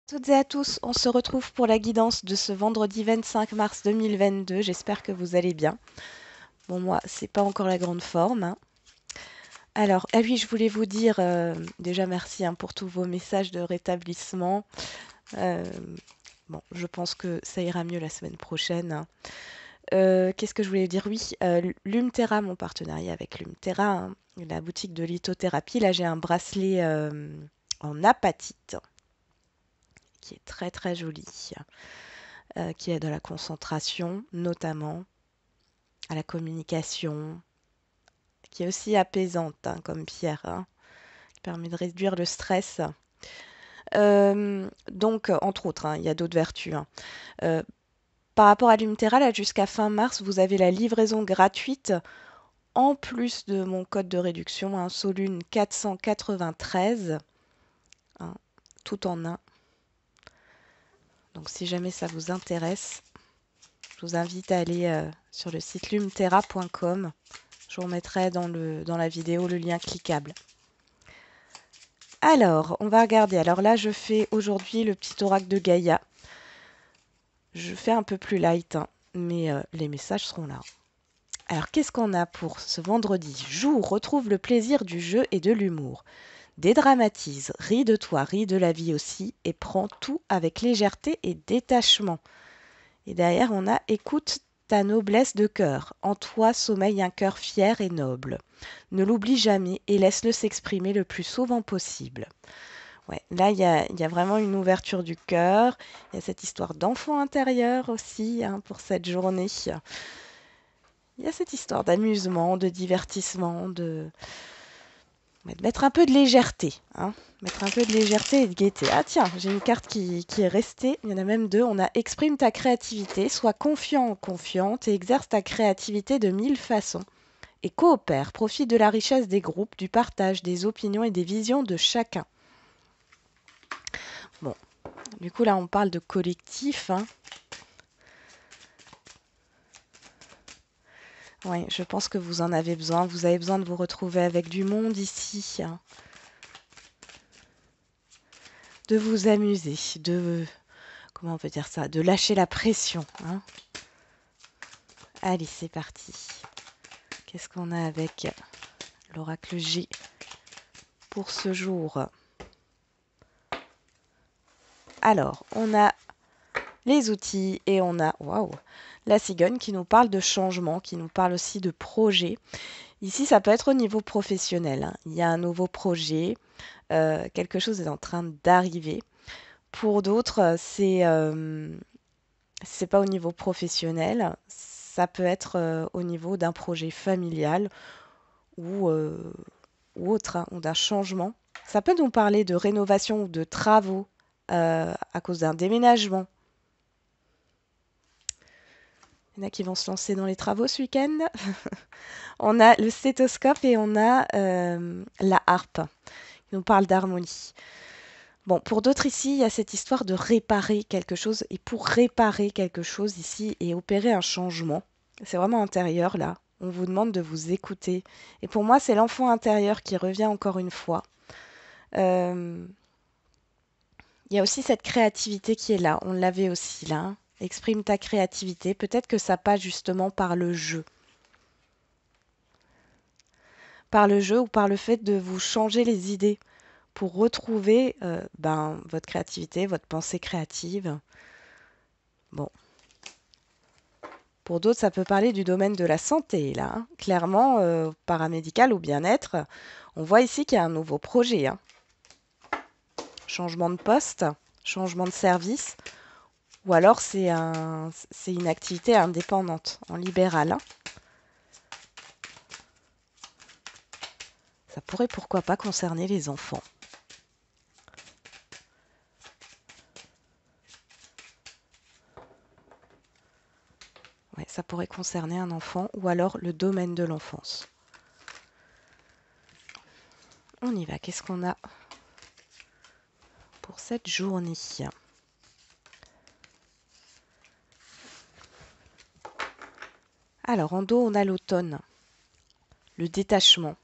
Toutes et à tous, on se retrouve pour la guidance de ce vendredi 25 mars 2022. J'espère que vous allez bien. Bon, moi, c'est pas encore la grande forme, hein. Alors, ah oui, je voulais vous dire déjà merci, hein, pour tous vos messages de rétablissement. Euh, bon, je pense que ça ira mieux la semaine prochaine, hein. Qu'est-ce que je voulais dire? Oui, Lumterra, mon partenariat avec Lumterra, hein, la boutique de lithothérapie. Là, j'ai un bracelet en apatite qui est très très joli, qui aide à la concentration, notamment à la communication, qui est aussi apaisante, hein, comme pierre, hein, qui permet de réduire le stress. Donc, entre autres, hein, il y a d'autres vertus, hein. Euh, Par rapport à Lumterra, là, jusqu'à fin mars, vous avez la livraison gratuite en plus de mon code de réduction, hein, Solune 493, hein, tout en un. Donc, si jamais ça vous intéresse, je vous invite à aller sur le site lumterra.com. Je vous remettrai dans la vidéo le lien cliquable. Alors, on va regarder. Alors là, je fais aujourd'hui le petit oracle de Gaïa. Je fais un peu plus light, hein, mais les messages seront là. Alors, qu'est-ce qu'on a pour ce vendredi? Joue, retrouve le plaisir du jeu et de l'humour. Dédramatise, ris de toi, ris de la vie aussi, et prends tout avec légèreté et détachement. Et derrière, on a écoute ta noblesse de cœur. En toi sommeille un cœur fier et noble. Ne l'oublie jamais et laisse-le s'exprimer le plus souvent possible. Ouais, là, il y a vraiment une ouverture du cœur. Il y a cette histoire d'enfant intérieur aussi, hein, pour cette journée. Il y a cette histoire d'amusement, de divertissement, de mettre un peu de légèreté, hein. Mettre un peu de légèreté et de gaieté. Ah tiens, j'ai une carte qui est restée. Il y en a même deux. On a exprime ta créativité, sois confiant ou confiante et exerce ta créativité de mille façons. Et coopère, profite de la richesse des groupes, du partage, des opinions et des visions de chacun. Bon, du coup là on parle de collectif, hein. Oui, je pense que vous en avez besoin. Vous avez besoin de vous retrouver avec du monde ici, hein. De vous amuser, comment on peut dire ça, de lâcher la pression, hein. Allez, c'est parti. Qu'est-ce qu'on a avec l'oracle G pour ce jour? Alors, on a les outils et on a, waouh, la cigogne qui nous parle de changement, qui nous parle aussi de projet. Ici, ça peut être au niveau professionnel, hein. Il y a un nouveau projet, quelque chose est en train d'arriver. Pour d'autres, c'est pas au niveau professionnel, ça peut être au niveau d'un projet familial ou, euh, ou autre, hein, ou d'un changement. Ça peut nous parler de rénovation ou de travaux à cause d'un déménagement. Il y en a qui vont se lancer dans les travaux ce week-end. On a le stéthoscope et on a la harpe qui nous parle d'harmonie. Bon, pour d'autres ici, il y a cette histoire de réparer quelque chose. Et pour réparer quelque chose ici et opérer un changement, c'est vraiment intérieur là. On vous demande de vous écouter. Et pour moi, c'est l'enfant intérieur qui revient encore une fois. Euh, il y a aussi cette créativité qui est là. On l'avait aussi là, hein. Exprime ta créativité. Peut-être que ça passe justement par le jeu. Par le jeu ou par le fait de vous changer les idées pour retrouver votre créativité, votre pensée créative. Bon, pour d'autres, ça peut parler du domaine de la santé, là, hein. Clairement, paramédical ou bien-être. On voit ici qu'il y a un nouveau projet, hein. Changement de poste, changement de service, ou alors c'est une activité indépendante, en libéral, hein. Ça pourrait pourquoi pas concerner les enfants. Ouais, ça pourrait concerner un enfant ou alors le domaine de l'enfance. On y va. Qu'est-ce qu'on a pour cette journée? Alors, en dos, on a l'automne, le détachement.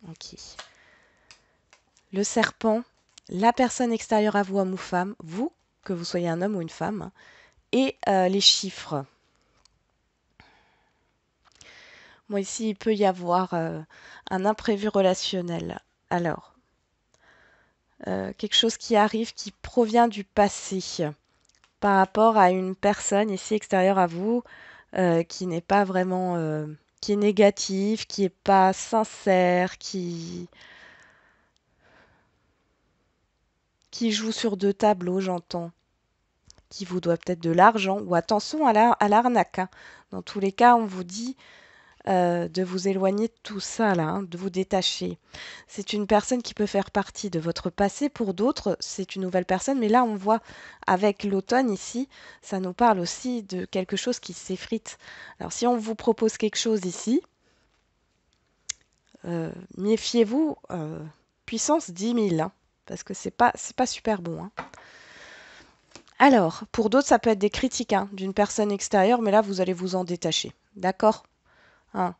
Ok. Le serpent la personne extérieure à vous, homme ou femme, vous, que vous soyez un homme ou une femme, hein, et les chiffres. Moi, ici, il peut y avoir un imprévu relationnel. Alors, quelque chose qui arrive qui provient du passé par rapport à une personne ici extérieure à vous qui n'est pas vraiment, qui est négative, qui n'est pas sincère, qui joue sur deux tableaux, j'entends, qui vous doit peut-être de l'argent, ou attention à l'arnaque, hein. Dans tous les cas, on vous dit de vous éloigner de tout ça là, hein, de vous détacher. C'est une personne qui peut faire partie de votre passé. Pour d'autres, c'est une nouvelle personne. Mais là, on voit avec l'automne ici, ça nous parle aussi de quelque chose qui s'effrite. Alors, si on vous propose quelque chose ici, méfiez-vous, puissance 10 000, hein, parce que c'est pas super bon, hein. Alors, pour d'autres, ça peut être des critiques hein, d'une personne extérieure, mais là, vous allez vous en détacher. D'accord? Hein,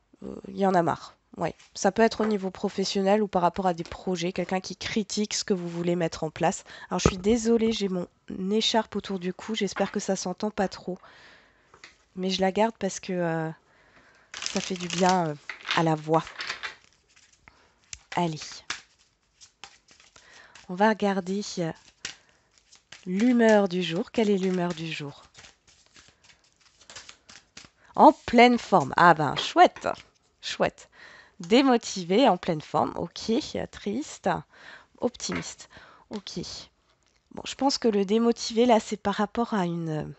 il y en a marre. Ouais. Ça peut être au niveau professionnel ou par rapport à des projets, quelqu'un qui critique ce que vous voulez mettre en place. Alors, je suis désolée, j'ai mon écharpe autour du cou. J'espère que ça s'entend pas trop. Mais je la garde parce que ça fait du bien à la voix. Allez. On va regarder l'humeur du jour. Quelle est l'humeur du jour? En pleine forme. Ah ben, chouette. Chouette. Démotivé, en pleine forme. Ok. Triste. Optimiste. Ok. Bon, je pense que le démotivé, là, c'est par rapport à une...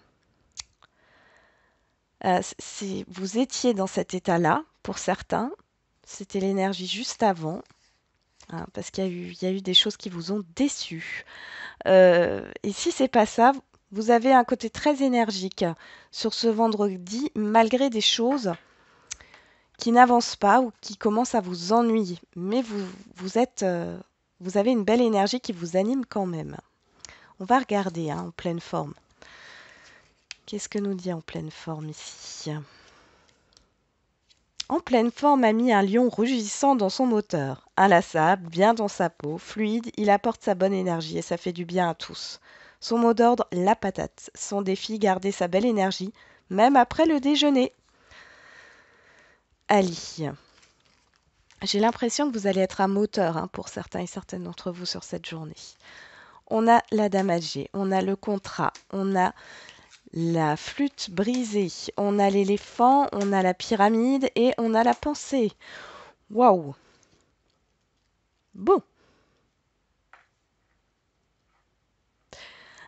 vous étiez dans cet état-là, pour certains. C'était l'énergie juste avant, hein, parce qu'il y a eu des choses qui vous ont déçu. Et si c'est pas ça, vous avez un côté très énergique sur ce vendredi, malgré des choses qui n'avancent pas ou qui commencent à vous ennuyer. Mais vous avez une belle énergie qui vous anime quand même. On va regarder hein, en pleine forme. Qu'est-ce que nous dit en pleine forme ici? En pleine forme a mis un lion rugissant dans son moteur. Inlassable, bien dans sa peau, fluide, il apporte sa bonne énergie et ça fait du bien à tous. Son mot d'ordre, la patate. Son défi, garder sa belle énergie, même après le déjeuner. Ali. J'ai l'impression que vous allez être un moteur hein, pour certains et certaines d'entre vous sur cette journée. On a la dame âgée, on a le contrat, on a la flûte brisée, on a l'éléphant, on a la pyramide et on a la pensée. Waouh! Bon.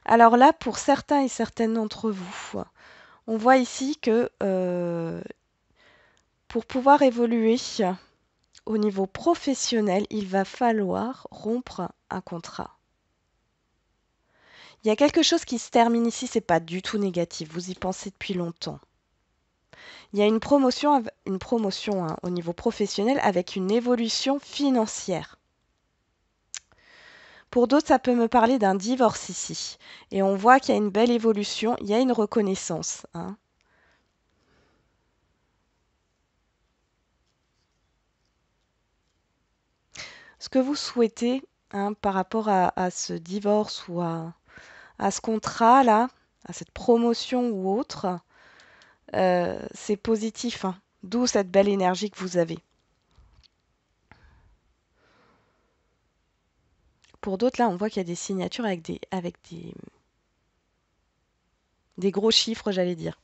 Alors là, pour certains et certaines d'entre vous, on voit ici que pour pouvoir évoluer au niveau professionnel, il va falloir rompre un contrat. Il y a quelque chose qui se termine ici, c'est pas du tout négatif, vous y pensez depuis longtemps. Il y a une promotion hein, au niveau professionnel avec une évolution financière. Pour d'autres, ça peut me parler d'un divorce ici. Et on voit qu'il y a une belle évolution, il y a une reconnaissance, hein. Ce que vous souhaitez hein, par rapport à ce divorce ou à ce contrat-là, à cette promotion ou autre, c'est positif, hein. D'où cette belle énergie que vous avez. Pour d'autres, là, on voit qu'il y a des signatures des gros chiffres, j'allais dire.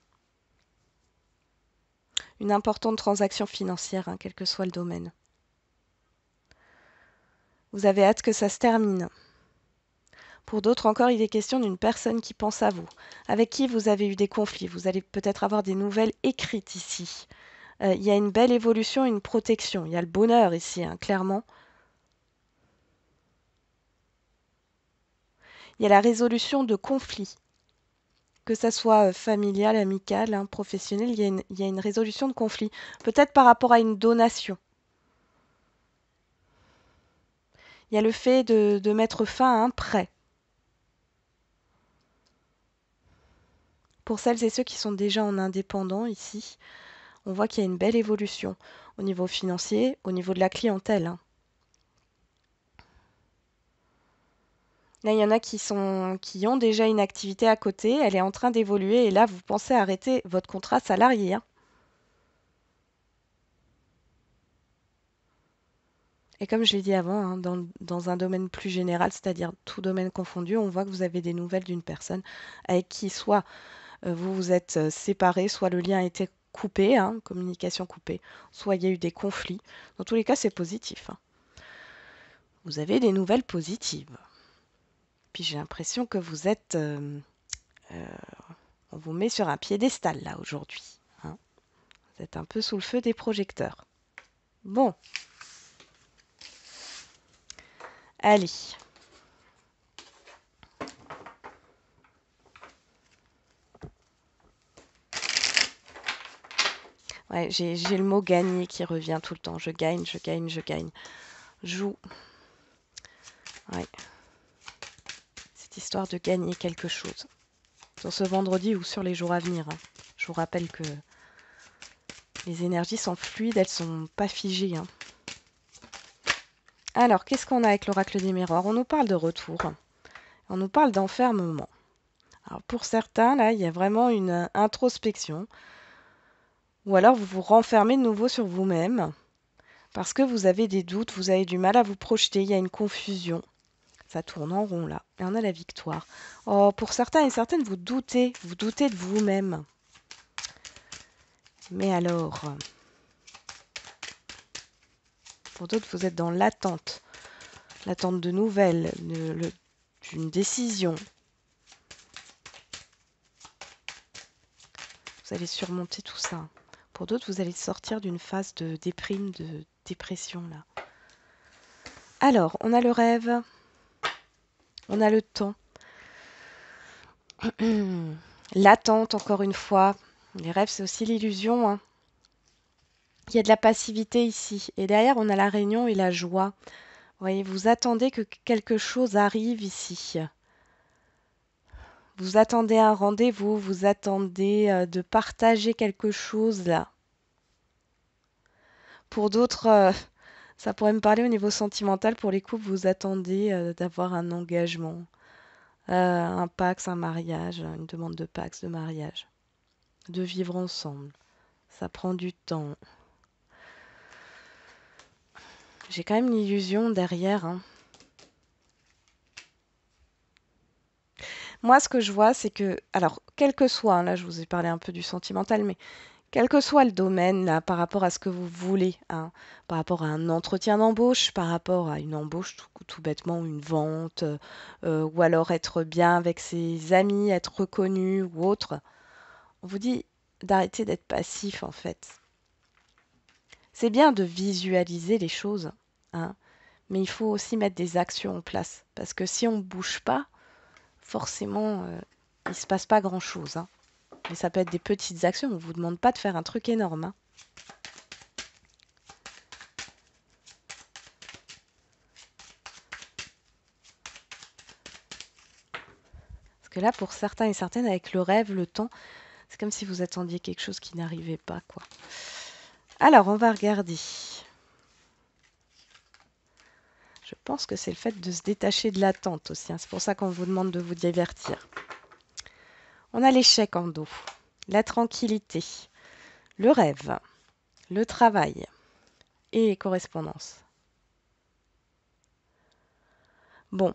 Une importante transaction financière, hein, quel que soit le domaine. Vous avez hâte que ça se termine. Pour d'autres encore, il est question d'une personne qui pense à vous, avec qui vous avez eu des conflits. Vous allez peut-être avoir des nouvelles écrites ici. Il y a une belle évolution, une protection. Il y a le bonheur ici, hein, clairement. Il y a la résolution de conflits. Que ça soit familial, amical, hein, professionnel, il y a une résolution de conflit. Peut-être par rapport à une donation. Il y a le fait de mettre fin à un prêt. Pour celles et ceux qui sont déjà en indépendant ici, on voit qu'il y a une belle évolution au niveau financier, au niveau de la clientèle, hein. Là, il y en a qui ont déjà une activité à côté, elle est en train d'évoluer et là, vous pensez arrêter votre contrat salarié, hein. Et comme je l'ai dit avant, hein, dans un domaine plus général, c'est-à-dire tout domaine confondu, on voit que vous avez des nouvelles d'une personne avec qui soit vous vous êtes séparés, soit le lien a été coupé, hein, communication coupée, soit il y a eu des conflits. Dans tous les cas, c'est positif, hein. Vous avez des nouvelles positives. Puis j'ai l'impression que vous êtes... euh, on vous met sur un piédestal là aujourd'hui, hein. Vous êtes un peu sous le feu des projecteurs. Bon, allez. Ouais, j'ai le mot gagner qui revient tout le temps. Je gagne, je gagne, je gagne. Joue. Ouais. Cette histoire de gagner quelque chose. Sur ce vendredi ou sur les jours à venir, hein. Je vous rappelle que les énergies sont fluides, elles sont pas figées, hein. Alors, qu'est-ce qu'on a avec l'oracle des miroirs? On nous parle de retour. On nous parle d'enfermement. Alors, pour certains, là, il y a vraiment une introspection. Ou alors, vous vous renfermez de nouveau sur vous-même. Parce que vous avez des doutes, vous avez du mal à vous projeter, il y a une confusion. Ça tourne en rond là. Et on a la victoire. Oh, pour certains et certaines, vous doutez de vous-même. Mais alors, pour d'autres, vous êtes dans l'attente. L'attente de nouvelles, d'une décision. Vous allez surmonter tout ça. Pour d'autres, vous allez sortir d'une phase de déprime, de dépression là. Alors, on a le rêve. On a le temps. L'attente, encore une fois. Les rêves, c'est aussi l'illusion, hein. Il y a de la passivité ici. Et derrière, on a la réunion et la joie. Vous voyez, vous attendez que quelque chose arrive ici. Vous attendez un rendez-vous, vous attendez de partager quelque chose là. Pour d'autres, ça pourrait me parler au niveau sentimental. Pour les couples, vous attendez d'avoir un engagement, un pax, un mariage, une demande de pax, de mariage, de vivre ensemble. Ça prend du temps. J'ai quand même l'illusion derrière, hein. Moi, ce que je vois, c'est que, alors, quel que soit, hein, là, je vous ai parlé un peu du sentimental, mais quel que soit le domaine, là, par rapport à ce que vous voulez, hein, par rapport à un entretien d'embauche, par rapport à une embauche tout bêtement, une vente, ou alors être bien avec ses amis, être reconnu ou autre, on vous dit d'arrêter d'être passif, en fait. C'est bien de visualiser les choses, hein, mais il faut aussi mettre des actions en place. Parce que si on ne bouge pas, forcément, il ne se passe pas grand-chose, hein. Mais ça peut être des petites actions. On ne vous demande pas de faire un truc énorme, hein. Parce que là, pour certains et certaines, avec le rêve, le temps, c'est comme si vous attendiez quelque chose qui n'arrivait pas, quoi. Alors, on va regarder. Je pense que c'est le fait de se détacher de l'attente aussi, hein. C'est pour ça qu'on vous demande de vous divertir. On a l'échec en dos, la tranquillité, le rêve, le travail et les correspondances. Bon.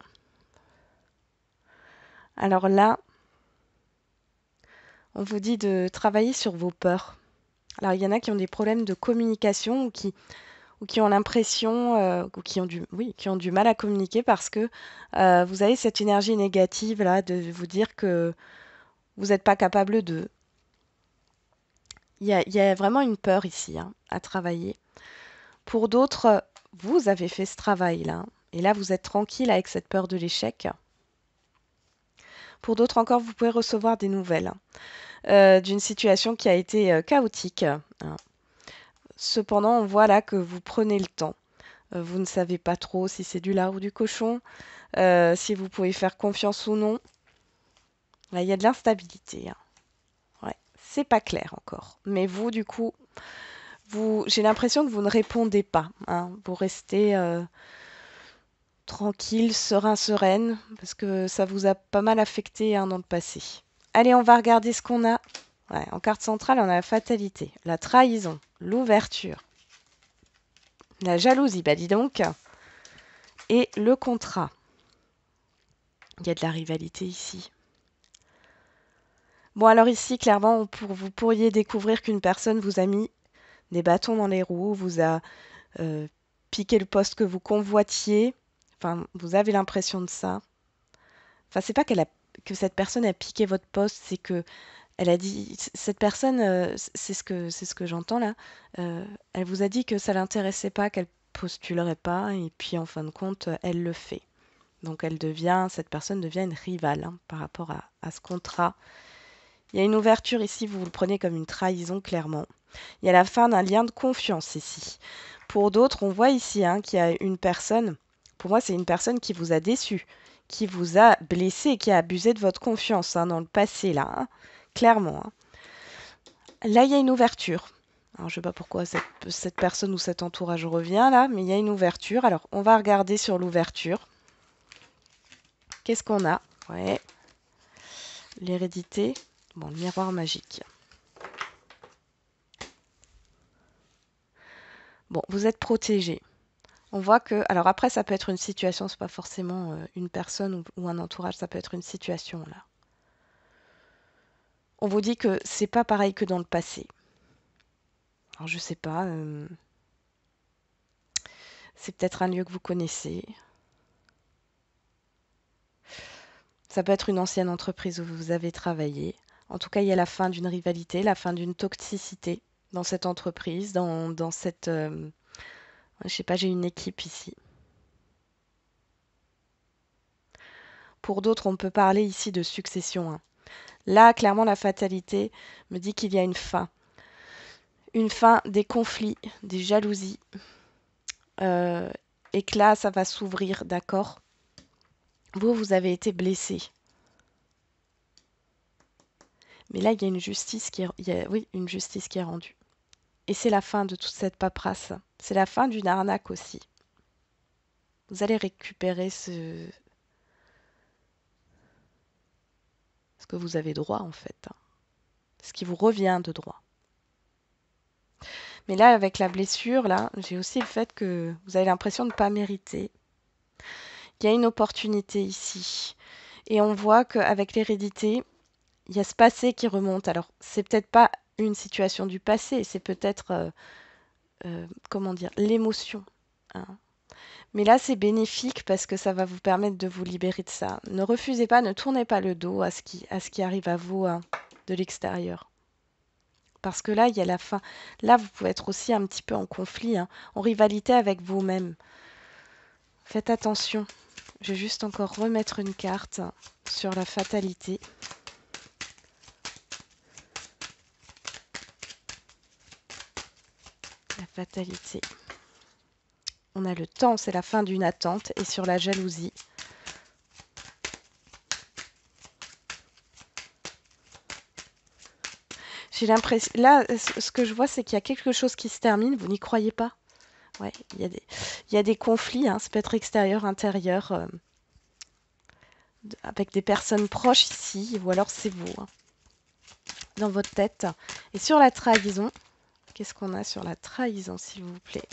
Alors là, on vous dit de travailler sur vos peurs. Alors, il y en a qui ont des problèmes de communication ou qui ont l'impression, ou qui ont du mal à communiquer parce que vous avez cette énergie négative là de vous dire que vous n'êtes pas capable de. Il y a vraiment une peur ici, hein, à travailler. Pour d'autres, vous avez fait ce travail-là, et là vous êtes tranquille avec cette peur de l'échec. Pour d'autres encore, vous pouvez recevoir des nouvelles, hein, d'une situation qui a été chaotique, hein. Cependant, on voit là que vous prenez le temps. Vous ne savez pas trop si c'est du lard ou du cochon, si vous pouvez faire confiance ou non. Là, il y a de l'instabilité, hein. Ouais, c'est pas clair encore. Mais vous, du coup, j'ai l'impression que vous ne répondez pas, hein. Vous restez tranquille, serein, sereine, parce que ça vous a pas mal affecté hein, dans le passé. Allez, on va regarder ce qu'on a. Ouais, en carte centrale, on a la fatalité, la trahison, l'ouverture, la jalousie, bah dis donc, et le contrat. Il y a de la rivalité ici. Bon, alors ici, clairement, vous pourriez découvrir qu'une personne vous a mis des bâtons dans les roues, vous a piqué le poste que vous convoitiez. Enfin, vous avez l'impression de ça. Enfin, c'est pas que cette personne a piqué votre poste, c'est que elle a dit, cette personne, c'est ce que j'entends là, elle vous a dit que ça l'intéressait pas, qu'elle postulerait pas, et puis en fin de compte, elle le fait. Donc cette personne devient une rivale hein, par rapport à ce contrat. Il y a une ouverture ici, vous le prenez comme une trahison clairement. Il y a la fin d'un lien de confiance ici. Pour d'autres, on voit ici hein, qu'il y a une personne, pour moi c'est une personne qui vous a déçu, qui vous a blessé, qui a abusé de votre confiance hein, dans le passé là, hein, clairement. Hein. Là, il y a une ouverture. Alors, je ne sais pas pourquoi cette personne ou cet entourage revient là, mais il y a une ouverture. Alors, on va regarder sur l'ouverture. Qu'est-ce qu'on a? Ouais. L'hérédité. Bon, le miroir magique. Bon, vous êtes protégé. On voit que... Alors après, ça peut être une situation, c'est pas forcément une personne ou un entourage, ça peut être une situation là. On vous dit que c'est pas pareil que dans le passé. Alors, je sais pas. C'est peut-être un lieu que vous connaissez. Ça peut être une ancienne entreprise où vous avez travaillé. En tout cas, il y a la fin d'une rivalité, la fin d'une toxicité dans cette entreprise, dans cette... je sais pas, j'ai une équipe ici. Pour d'autres, on peut parler ici de succession. Hein. Là, clairement, la fatalité me dit qu'il y a une fin. Une fin des conflits, des jalousies. Et que là, ça va s'ouvrir, d'accord? Vous avez été blessé. Mais là, il y a une justice une justice qui est rendue. Et c'est la fin de toute cette paperasse. C'est la fin d'une arnaque aussi. Vous allez récupérer ce que vous avez droit en fait. Hein. Ce qui vous revient de droit. Mais là, avec la blessure, là, j'ai aussi le fait que vous avez l'impression de ne pas mériter. Il y a une opportunité ici. Et on voit qu'avec l'hérédité, il y a ce passé qui remonte. Alors, c'est peut-être pas une situation du passé, c'est peut-être, comment dire, l'émotion. Hein. Mais là, c'est bénéfique parce que ça va vous permettre de vous libérer de ça. Ne refusez pas, ne tournez pas le dos à ce qui arrive à vous hein, de l'extérieur. Parce que là, il y a la fin. Là, vous pouvez être aussi un petit peu en conflit, hein, en rivalité avec vous-même. Faites attention. Je vais juste encore remettre une carte sur la fatalité. La fatalité. On a le temps, c'est la fin d'une attente. Et sur la jalousie. J'ai l'impression... Là, ce que je vois, c'est qu'il y a quelque chose qui se termine. Vous n'y croyez pas? Ouais, il y a des conflits. Hein, ça peut être extérieur, intérieur. Avec des personnes proches ici. Ou alors c'est vous. Hein, dans votre tête. Et sur la trahison... Qu'est-ce qu'on a sur la trahison, s'il vous plaît?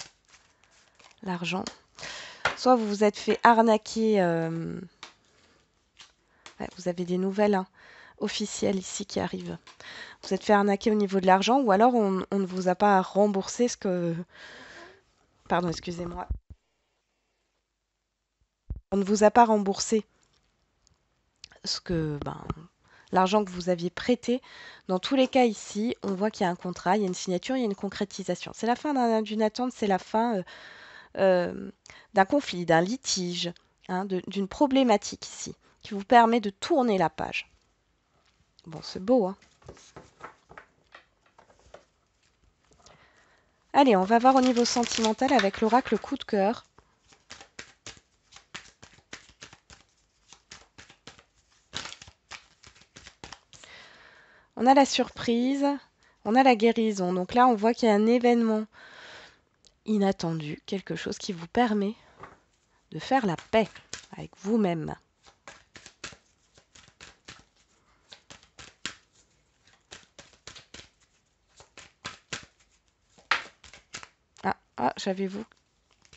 L'argent. Soit vous vous êtes fait arnaquer. Ouais, vous avez des nouvelles hein, officielles ici qui arrivent. Vous êtes fait arnaquer au niveau de l'argent ou alors on ne vous a pas remboursé ce que... Pardon, excusez-moi. On ne vous a pas remboursé ce que... l'argent que vous aviez prêté. Dans tous les cas ici, on voit qu'il y a un contrat, il y a une signature, il y a une concrétisation. C'est la fin d'une attente, c'est la fin d'un conflit, d'un litige, hein, d'une problématique ici, qui vous permet de tourner la page. Bon, c'est beau, hein. Allez, on va voir au niveau sentimental avec l'oracle coup de cœur. On a la surprise, on a la guérison. Donc là, on voit qu'il y a un événement inattendu, quelque chose qui vous permet de faire la paix avec vous-même.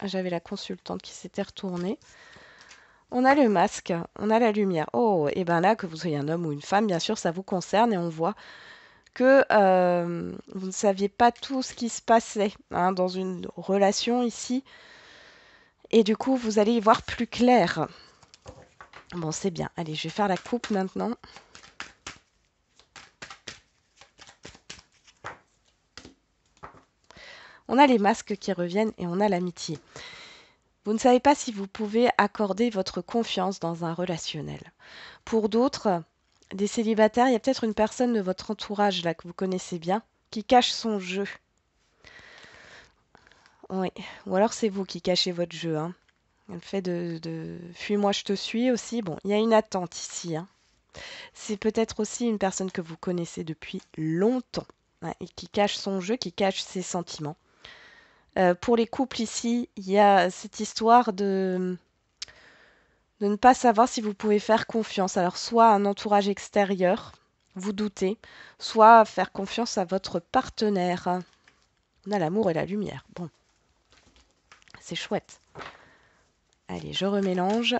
J'avais la consultante qui s'était retournée. On a le masque, on a la lumière. Oh, et bien là, que vous soyez un homme ou une femme, bien sûr, ça vous concerne et on voit que vous ne saviez pas tout ce qui se passait hein, dans une relation ici. Et du coup, vous allez y voir plus clair. Bon, c'est bien. Allez, je vais faire la coupe maintenant. On a les masques qui reviennent et on a l'amitié. Vous ne savez pas si vous pouvez accorder votre confiance dans un relationnel. Pour d'autres, des célibataires, il y a peut-être une personne de votre entourage là que vous connaissez bien qui cache son jeu. Oui. Ou alors c'est vous qui cachez votre jeu. Hein. Le fait de fuis-moi, je te suis aussi. Bon, il y a une attente ici. Hein. C'est peut-être aussi une personne que vous connaissez depuis longtemps hein, et qui cache son jeu, qui cache ses sentiments. Pour les couples ici, il y a cette histoire de ne pas savoir si vous pouvez faire confiance. Alors, soit à un entourage extérieur, vous doutez, soit faire confiance à votre partenaire. On a l'amour et la lumière. Bon, c'est chouette. Allez, je remélange.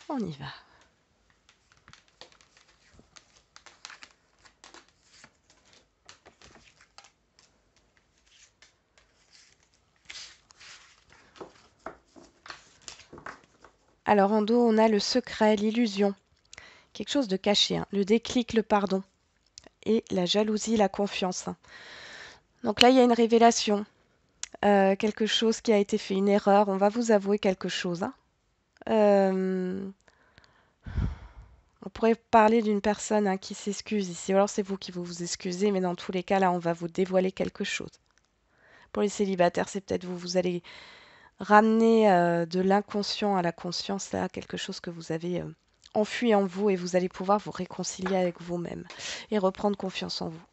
On y va. Alors en dos, on a le secret, l'illusion, quelque chose de caché, hein. Le déclic, le pardon, et la jalousie, la confiance. Hein. Donc là, il y a une révélation, quelque chose qui a été fait, une erreur. On va vous avouer quelque chose. Hein. On pourrait parler d'une personne hein, qui s'excuse ici. Ou alors c'est vous qui vous excusez, mais dans tous les cas, là, on va vous dévoiler quelque chose. Pour les célibataires, c'est peut-être vous allez ramener de l'inconscient à la conscience, là, quelque chose que vous avez enfui en vous et vous allez pouvoir vous réconcilier avec vous-même et reprendre confiance en vous.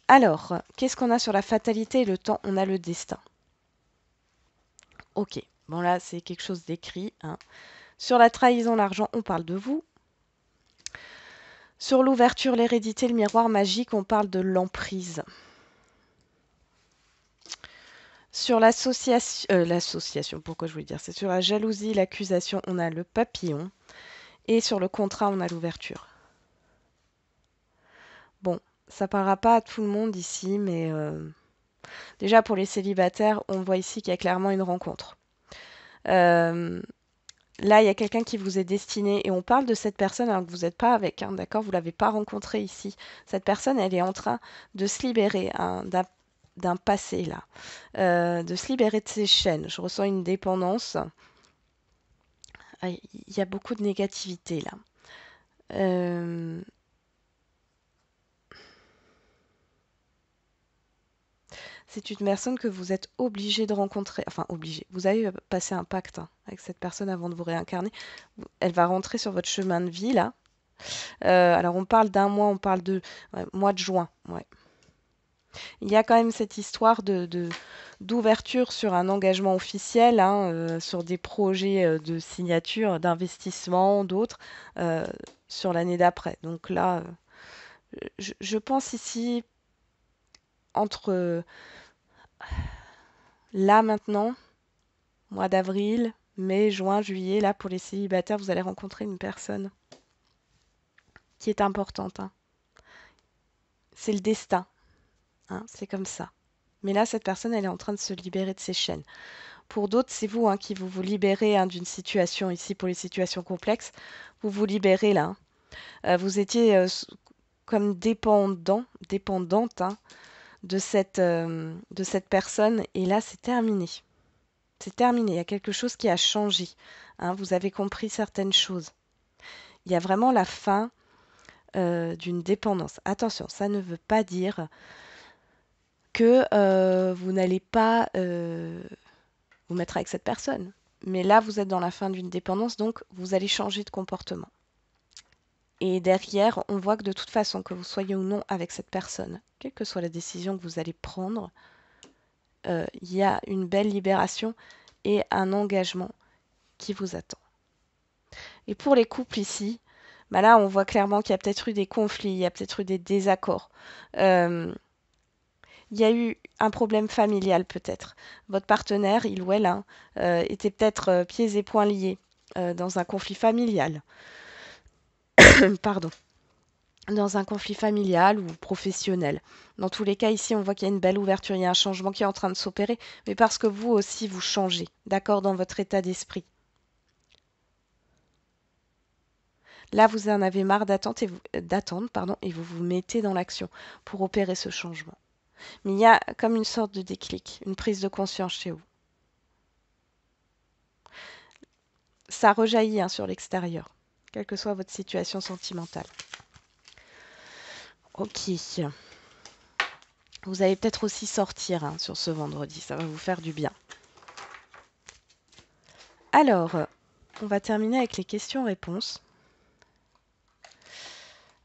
Alors, qu'est-ce qu'on a sur la fatalité et le temps? On a le destin. Ok, bon là, c'est quelque chose d'écrit. Hein. Sur la trahison, l'argent, on parle de vous. Sur l'ouverture, l'hérédité, le miroir magique, on parle de l'emprise. Sur l'association, pourquoi je voulais dire, c'est sur la jalousie, l'accusation, on a le papillon. Et sur le contrat, on a l'ouverture. Bon, ça parlera pas à tout le monde ici, mais déjà pour les célibataires, on voit ici qu'il y a clairement une rencontre. Là, il y a quelqu'un qui vous est destiné et on parle de cette personne alors que vous n'êtes pas avec, hein, d'accord? Vous ne l'avez pas rencontrée ici. Cette personne, elle est en train de se libérer hein, d'un passé, là, de se libérer de ses chaînes. Je ressens une dépendance. Ah, il y a beaucoup de négativité, là. C'est une personne que vous êtes obligé de rencontrer. Enfin, obligé. Vous avez passé un pacte hein, avec cette personne avant de vous réincarner. Elle va rentrer sur votre chemin de vie, là. Alors, on parle d'un mois, on parle de mois de juin. Ouais. Il y a quand même cette histoire d'ouverture sur un engagement officiel, hein, sur des projets de signature, d'investissement, d'autres, sur l'année d'après. Donc là, je pense ici, entre là maintenant, mois d'avril, mai, juin, juillet, là pour les célibataires, vous allez rencontrer une personne qui est importante. Hein. C'est le destin, hein, c'est comme ça. Mais là, cette personne, elle est en train de se libérer de ses chaînes. Pour d'autres, c'est vous hein, qui vous libérez hein, d'une situation, ici pour les situations complexes, vous vous libérez là. Hein. Vous étiez comme dépendante hein, de cette personne, et là, c'est terminé. C'est terminé, il y a quelque chose qui a changé. Hein, vous avez compris certaines choses. Il y a vraiment la fin d'une dépendance. Attention, ça ne veut pas dire que vous n'allez pas vous mettre avec cette personne. Mais là, vous êtes dans la fin d'une dépendance, donc vous allez changer de comportement. Et derrière, on voit que de toute façon, que vous soyez ou non avec cette personne, quelle que soit la décision que vous allez prendre, il y a une belle libération et un engagement qui vous attend. Et pour les couples ici, bah là, on voit clairement qu'il y a peut-être eu des conflits, il y a peut-être eu des désaccords. Il y a eu un problème familial peut-être. Votre partenaire, il ou elle, hein, était peut-être pieds et poings liés dans un conflit familial. Pardon. Dans un conflit familial ou professionnel. Dans tous les cas, ici, on voit qu'il y a une belle ouverture, il y a un changement qui est en train de s'opérer, mais parce que vous aussi, vous changez, d'accord, dans votre état d'esprit. Là, vous en avez marre d'attendre, pardon, et vous vous mettez dans l'action pour opérer ce changement. Mais il y a comme une sorte de déclic, une prise de conscience chez vous. Ça rejaillit hein, sur l'extérieur, quelle que soit votre situation sentimentale. Ok. Vous allez peut-être aussi sortir hein, sur ce vendredi, ça va vous faire du bien. Alors, on va terminer avec les questions-réponses.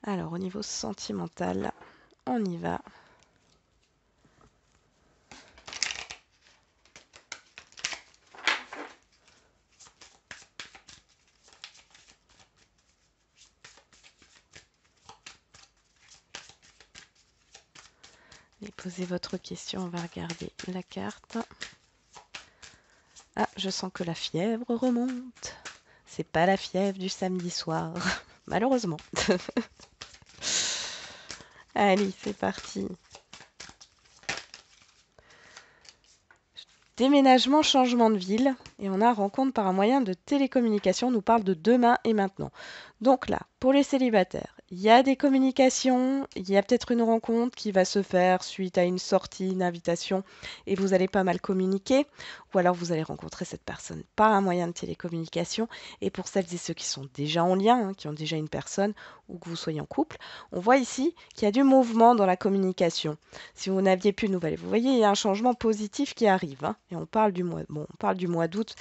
Alors, au niveau sentimental, on y va. Et posez votre question, on va regarder la carte. Ah, je sens que la fièvre remonte. C'est pas la fièvre du samedi soir, malheureusement. Allez, c'est parti. Déménagement, changement de ville. Et on a rencontre par un moyen de télécommunication. On nous parle de demain et maintenant. Donc là, pour les célibataires, il y a des communications, il y a peut-être une rencontre qui va se faire suite à une sortie, une invitation, et vous allez pas mal communiquer, ou alors vous allez rencontrer cette personne par un moyen de télécommunication. Et pour celles et ceux qui sont déjà en lien, hein, qui ont déjà une personne, ou que vous soyez en couple, on voit ici qu'il y a du mouvement dans la communication. Si vous n'aviez plus de nouvelles, vous voyez, il y a un changement positif qui arrive. Hein, et on parle du mois d'août.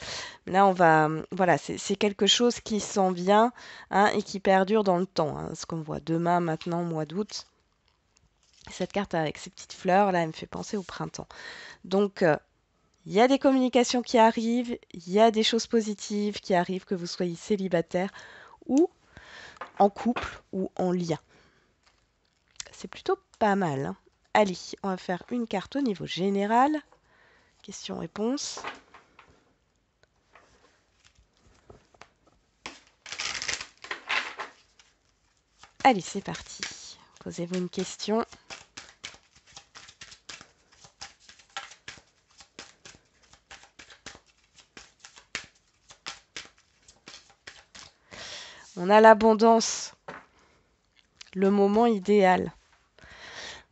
Là, on va, voilà, c'est quelque chose qui s'en vient hein, et qui perdure dans le temps. Hein, ce qu'on voit demain, maintenant, mois d'août. Cette carte avec ces petites fleurs, là, elle me fait penser au printemps. Donc, il y a des communications qui arrivent, il y a des choses positives qui arrivent, que vous soyez célibataire ou en couple ou en lien. C'est plutôt pas mal. Hein. Allez, on va faire une carte au niveau général. Question-réponse. Allez, c'est parti. Posez-vous une question. On a l'abondance, le moment idéal.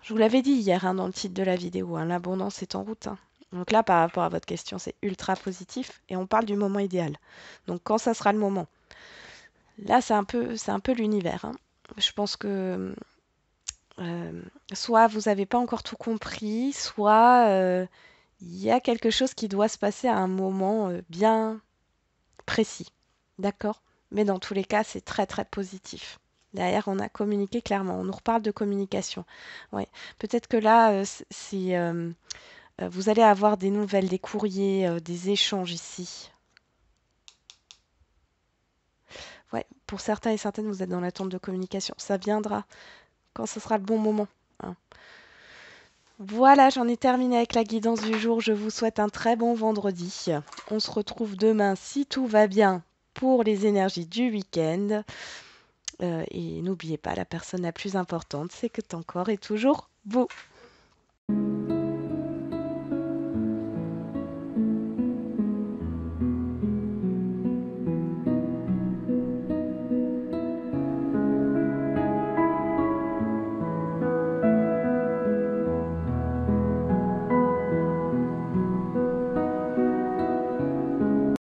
Je vous l'avais dit hier hein, dans le titre de la vidéo, hein, l'abondance est en route. Hein. Donc là, par rapport à votre question, c'est ultra positif et on parle du moment idéal. Donc quand ça sera le moment. Là, c'est un peu l'univers. Hein. Je pense que soit vous n'avez pas encore tout compris, soit il y a quelque chose qui doit se passer à un moment bien précis. D'accord? Mais dans tous les cas, c'est très très positif. Derrière, on a communiqué clairement. On nous reparle de communication. Ouais. Peut-être que là, vous allez avoir des nouvelles, des courriers, des échanges ici. Ouais. Pour certains et certaines, vous êtes dans l'attente de communication. Ça viendra quand ce sera le bon moment. Hein. Voilà, j'en ai terminé avec la guidance du jour. Je vous souhaite un très bon vendredi. On se retrouve demain si tout va bien pour les énergies du week-end. Et n'oubliez pas, la personne la plus importante, c'est que ton corps est toujours beau.